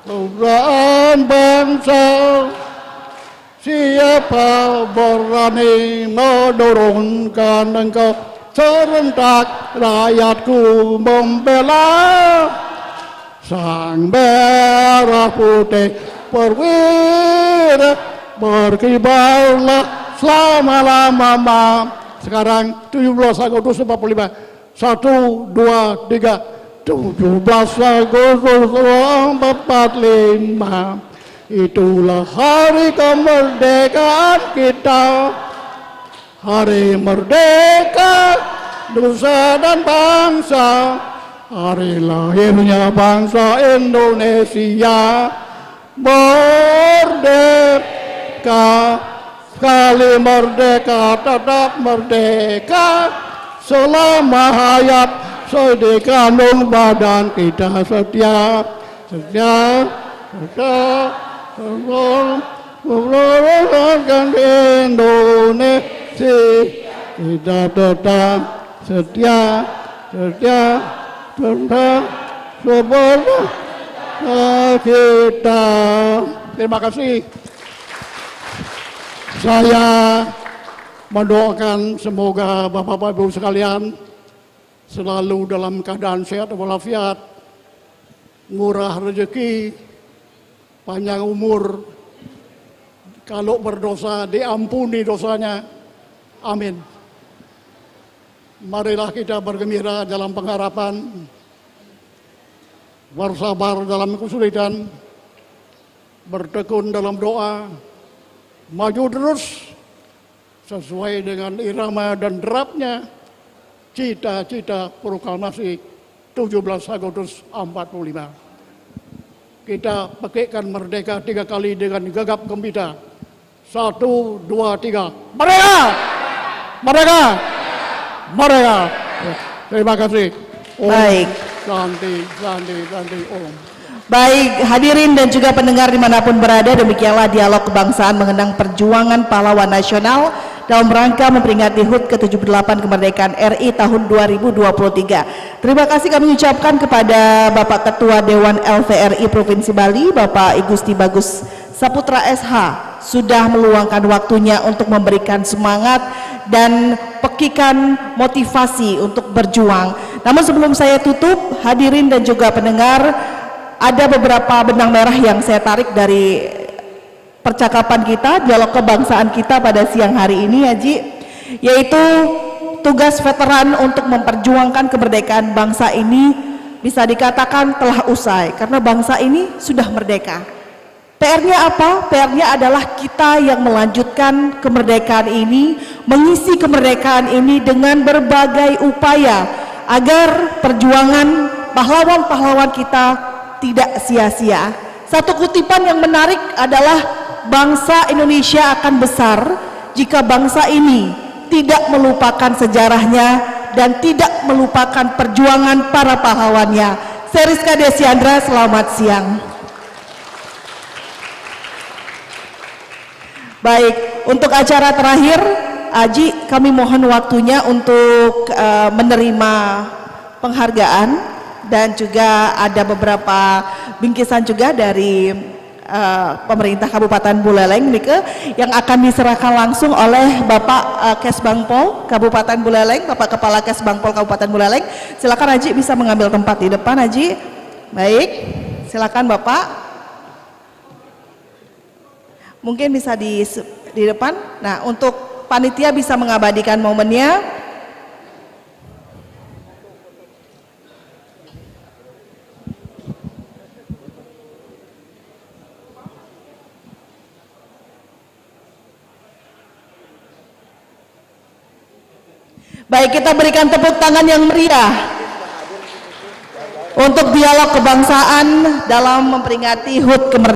kebanggaan bangsa, siapa berani menurunkan engkau, serentak rakyatku membela sang merah putih perwira. Berkibarlah selama-lamanya. Sekarang 17 Agustus 45. 1, 2, 3. 17 Agustus 45. Itulah hari kemerdekaan kita, hari merdeka nusa dan bangsa, hari lahirnya bangsa Indonesia. Merdeka, sekali merdeka tetap merdeka, selama hayat sedekah badan kita setia, setia, setia, meluruskan Indonesia. Kita tetap setia, setia, tetap setia kita. Terima kasih. Saya mendoakan semoga Bapak Ibu sekalian selalu dalam keadaan sehat walafiat, murah rezeki, panjang umur, kalau berdosa diampuni dosanya. Amin. Marilah kita bergembira dalam pengharapan, bersabar dalam kesulitan, bertekun dalam doa, maju terus sesuai dengan irama dan derapnya cita-cita proklamasi 17 Agustus 45. Kita pakaikan merdeka 3 kali dengan gegap gempita. 1, 2, 3. Merdeka! Merdeka! Merdeka! Terima kasih. Baik. Santi, santi, santi, om. Baik, hadirin dan juga pendengar dimanapun berada, demikianlah dialog kebangsaan mengenang perjuangan pahlawan nasional dalam rangka memperingati HUT ke-78 kemerdekaan RI tahun 2023. Terima kasih kami ucapkan kepada Bapak Ketua Dewan LVRI Provinsi Bali, Bapak I Gusti Bagus Saputra SH, sudah meluangkan waktunya untuk memberikan semangat dan pekikan motivasi untuk berjuang. Namun sebelum saya tutup, hadirin dan juga pendengar, ada beberapa benang merah yang saya tarik dari percakapan kita, dialog kebangsaan kita pada siang hari ini, Haji, yaitu tugas veteran untuk memperjuangkan kemerdekaan bangsa ini bisa dikatakan telah usai karena bangsa ini sudah merdeka. PR-nya apa? PR-nya adalah kita yang melanjutkan kemerdekaan ini, mengisi kemerdekaan ini dengan berbagai upaya agar perjuangan pahlawan-pahlawan kita tidak sia-sia. Satu kutipan yang menarik adalah bangsa Indonesia akan besar jika bangsa ini tidak melupakan sejarahnya dan tidak melupakan perjuangan para pahlawannya. Saya Rizka Desiandra, selamat siang. Baik, untuk acara terakhir, Aji, kami mohon waktunya untuk menerima penghargaan dan juga ada beberapa bingkisan juga dari pemerintah Kabupaten Buleleng yang akan diserahkan langsung oleh Bapak Kesbangpol Kabupaten Buleleng, Bapak Kepala Kesbangpol Kabupaten Buleleng. Silakan Haji bisa mengambil tempat di depan, Haji. Baik, silakan Bapak. Mungkin bisa di depan. Nah, untuk panitia bisa mengabadikan momennya. Baik, kita berikan tepuk tangan yang meriah untuk dialog kebangsaan dalam memperingati HUT kemerdekaan.